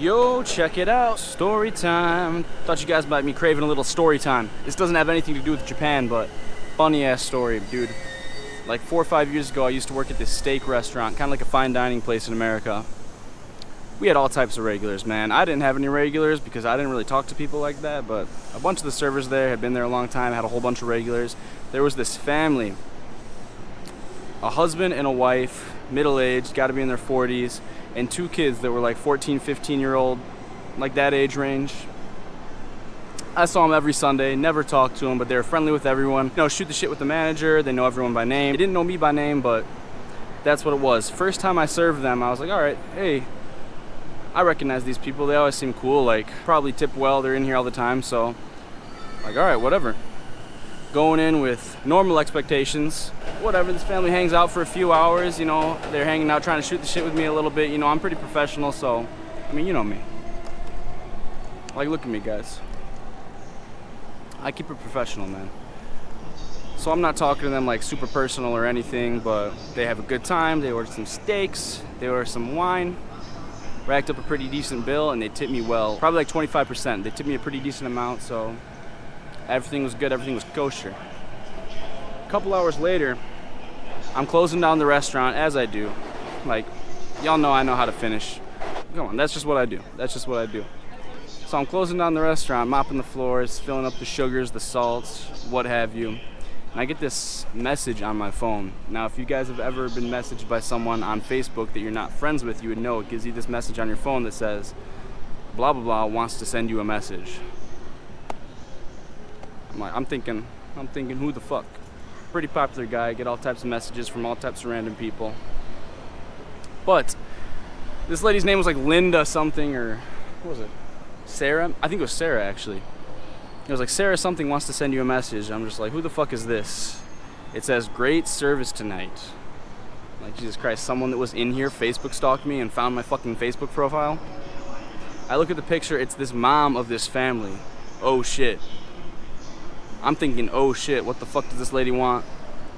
Yo, check it out. Story time. Thought you guys might be craving a little story time. This doesn't have anything to do with Japan, but funny ass story, dude. Like 4 or 5 years ago, I used to work at this steak restaurant, kind of like a fine dining place in America. We had all types of regulars, man. I didn't have any regulars because I didn't really talk to people like that, but a bunch of the servers there had been there a long time, had a whole bunch of regulars. There was this family, a husband and a wife, middle-aged, got to be in their 40s, and 2 kids that were like 14, 15-year-old, like that age range. I saw them every Sunday, never talked to them, but they were friendly with everyone. You know, shoot the shit with the manager, they know everyone by name. They didn't know me by name, but that's what it was. First time I served them, I was like, all right, hey, I recognize these people. They always seem cool, like probably tip well, they're in here all the time, so like, all right, whatever. Going in with normal expectations, whatever, this family hangs out for a few hours, you know, they're hanging out trying to shoot the shit with me a little bit, you know, I'm pretty professional, so, I mean, you know me. Like, look at me, guys. I keep it professional, man. So I'm not talking to them like super personal or anything, but they have a good time, they order some steaks, they order some wine, racked up a pretty decent bill, and they tipped me well, probably like 25%. They tipped me a pretty decent amount, so everything was good, everything was kosher. A couple hours later, I'm closing down the restaurant, as I do. Like, y'all know I know how to finish. Come on, that's just what I do. That's just what I do. So I'm closing down the restaurant, mopping the floors, filling up the sugars, the salts, what have you. And I get this message on my phone. Now, if you guys have ever been messaged by someone on Facebook that you're not friends with, you would know it gives you this message on your phone that says, blah, blah, blah, wants to send you a message. I'm thinking, who the fuck? Pretty popular guy, I get all types of messages from all types of random people. But this lady's name was like Linda something, or what was it? Sarah? I think it was Sarah, actually. It was like, Sarah something wants to send you a message. I'm just like, who the fuck is this? It says, great service tonight. Like, Jesus Christ, someone that was in here Facebook stalked me and found my fucking Facebook profile. I look at the picture, it's this mom of this family. Oh shit. I'm thinking, oh shit, what the fuck does this lady want?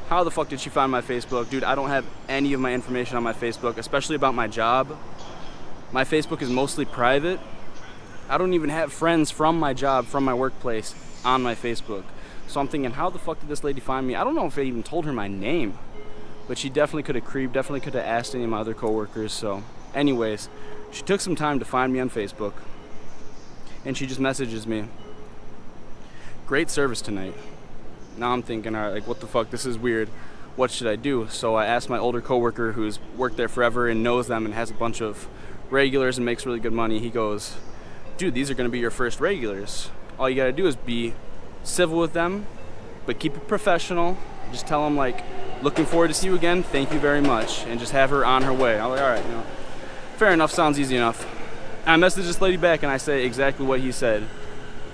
How the fuck did she find my Facebook? Dude, I don't have any of my information on my Facebook, especially about my job. My Facebook is mostly private. I don't even have friends from my job, from my workplace, on my Facebook. So I'm thinking, how the fuck did this lady find me? I don't know if I even told her my name, but she definitely could have creeped, definitely could have asked any of my other coworkers. So anyways, she took some time to find me on Facebook, and she just messages me, great service tonight. Now I'm thinking, all right, like, what the fuck, this is weird. What should I do? So I asked my older coworker who's worked there forever and knows them and has a bunch of regulars and makes really good money. He goes, dude, these are going to be your first regulars. All you got to do is be civil with them, but keep it professional. Just tell them, like, looking forward to see you again, thank you very much, and just have her on her way. I'm like, all right, you know, fair enough, sounds easy enough. I message this lady back and I say exactly what he said.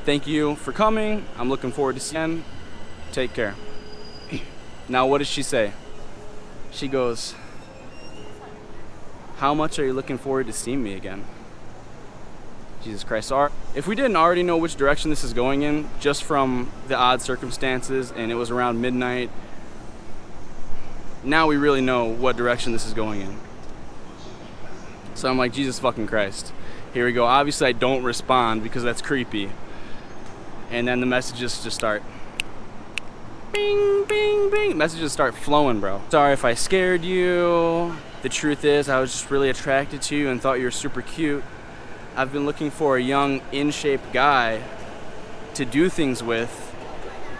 Thank you for coming, I'm looking forward to seeing you, take care. Now what does she say? She goes, how much are you looking forward to seeing me again? Jesus Christ. If we didn't already know which direction this is going in, just from the odd circumstances, and it was around midnight, now we really know what direction this is going in. So I'm like, Jesus fucking Christ. Here we go. Obviously I don't respond because that's creepy. And then the messages just start bing, bing, bing. Messages start flowing, bro. Sorry if I scared you. The truth is, I was just really attracted to you and thought you were super cute. I've been looking for a young, in-shape guy to do things with.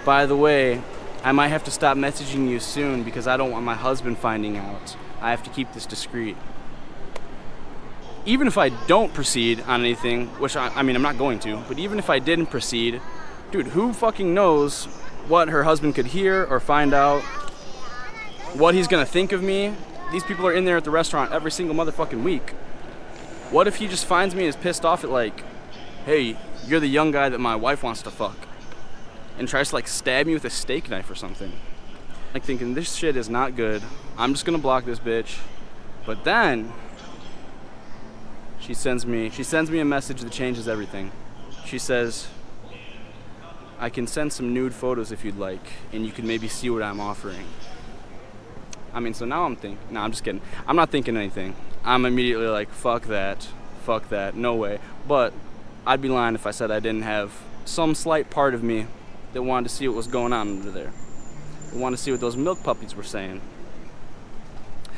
By the way, I might have to stop messaging you soon because I don't want my husband finding out. I have to keep this discreet. Even if I don't proceed on anything, which I mean, I'm not going to, but even if I didn't proceed, dude, who fucking knows what her husband could hear or find out, what he's gonna think of me. These people are in there at the restaurant every single motherfucking week. What if he just finds me and is pissed off at, like, hey, you're the young guy that my wife wants to fuck, and tries to, like, stab me with a steak knife or something. Like, thinking, this shit is not good. I'm just gonna block this bitch. But then she sends me a message that changes everything. She says, I can send some nude photos if you'd like, and you can maybe see what I'm offering. I mean, so now I'm thinking, no, I'm just kidding. I'm not thinking anything. I'm immediately like, fuck that. Fuck that, no way. But I'd be lying if I said I didn't have some slight part of me that wanted to see what was going on under there. I wanted to see what those milk puppies were saying.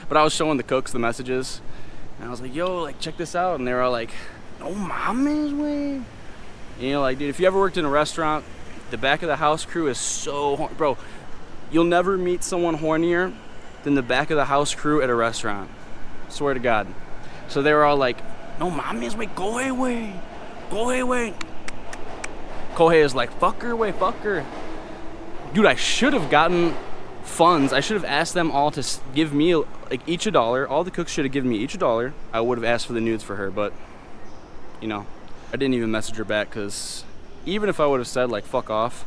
But I was showing the cooks the messages, and I was like, yo, like, check this out. And they were all like, no mames, way. You know, like, dude, if you ever worked in a restaurant, the back of the house crew is so bro, you'll never meet someone hornier than the back of the house crew at a restaurant. Swear to God. So they were all like, no mames, way, go away. Go away. Kohei is like, fucker, way, fucker. Dude, I should have gotten funds. I should have asked them all to give me like each $1. All the cooks should have given me each $1. I would have asked for the nudes for her, but you know, I didn't even message her back because even if I would have said like fuck off,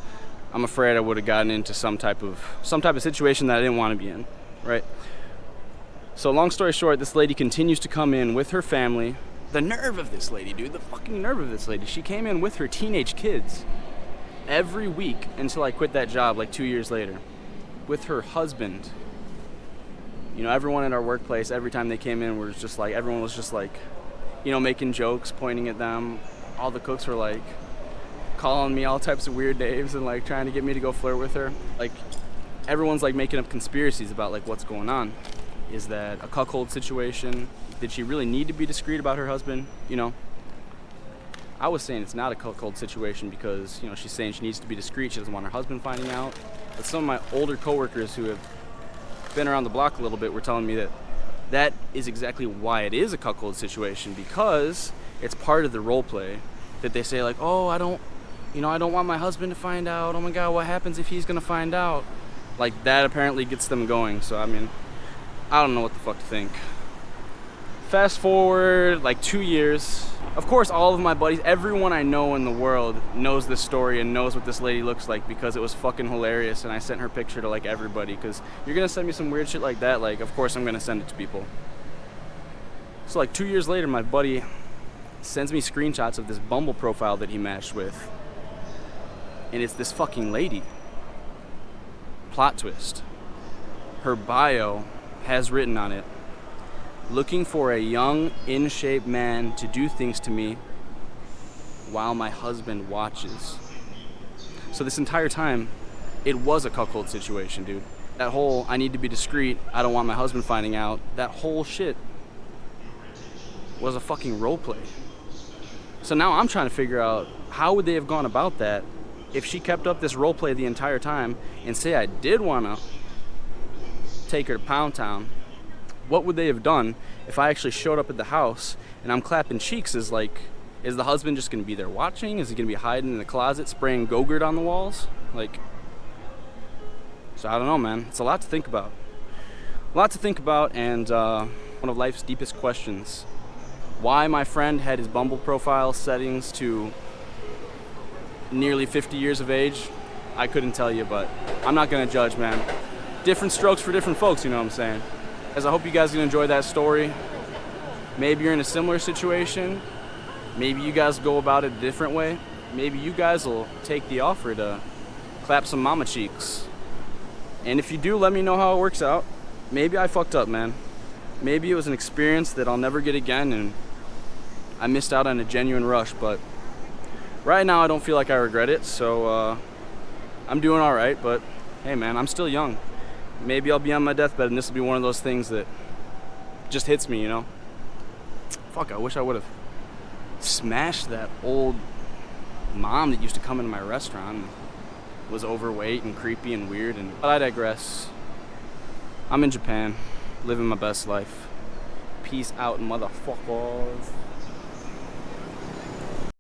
I'm afraid I would have gotten into some type of situation that I didn't want to be in, right? So long story short, this lady continues to come in with her family. The nerve of this lady, dude, the fucking nerve of this lady. She came in with her teenage kids every week until I quit that job like 2 years later, with her husband. You know, everyone in our workplace, every time they came in, was just like, everyone was just like, you know, making jokes, pointing at them. All the cooks were like calling me all types of weird names and like trying to get me to go flirt with her. Like, everyone's like making up conspiracies about like what's going on. Is that a cuckold situation? Did she really need to be discreet about her husband? You know, I was saying it's not a cuckold situation because, you know, she's saying she needs to be discreet. She doesn't want her husband finding out. But some of my older coworkers who have been around the block a little bit were telling me that that is exactly why it is a cuckold situation, because it's part of the role play that they say like, oh, I don't want my husband to find out. Oh my God, what happens if he's gonna find out? Like, that apparently gets them going. So I mean, I don't know what the fuck to think. Fast forward like 2 years. Of course, all of my buddies, everyone I know in the world knows this story and knows what this lady looks like because it was fucking hilarious, and I sent her picture to like everybody because you're gonna send me some weird shit like that, like of course I'm gonna send it to people. So like 2 years later, my buddy sends me screenshots of this Bumble profile that he matched with, and it's this fucking lady. Plot twist. Her bio has written on it, looking for a young, in-shape man to do things to me while my husband watches. So this entire time, it was a cuckold situation, dude. That whole, I need to be discreet, I don't want my husband finding out, that whole shit was a fucking role play. So now I'm trying to figure out, how would they have gone about that if she kept up this role play the entire time, and say I did want to take her to Pound Town? What would they have done if I actually showed up at the house and I'm clapping cheeks? Is the husband just going to be there watching? Is he going to be hiding in the closet spraying Go-Gurt on the walls? Like, so I don't know, man. It's a lot to think about. A lot to think about, and one of life's deepest questions. Why my friend had his Bumble profile settings to nearly 50 years of age, I couldn't tell you, but I'm not going to judge, man. Different strokes for different folks, you know what I'm saying? As I hope you guys can enjoy that story. Maybe you're in a similar situation. Maybe you guys go about it a different way. Maybe you guys will take the offer to clap some mama cheeks. And if you do, let me know how it works out. Maybe I fucked up, man. Maybe it was an experience that I'll never get again and I missed out on a genuine rush, but right now I don't feel like I regret it, so I'm doing all right. But hey, man, I'm still young. Maybe I'll be on my deathbed and this will be one of those things that just hits me, you know? Fuck, I wish I would have smashed that old mom that used to come into my restaurant and was overweight and creepy and weird. But I digress. I'm in Japan, living my best life. Peace out, motherfuckers.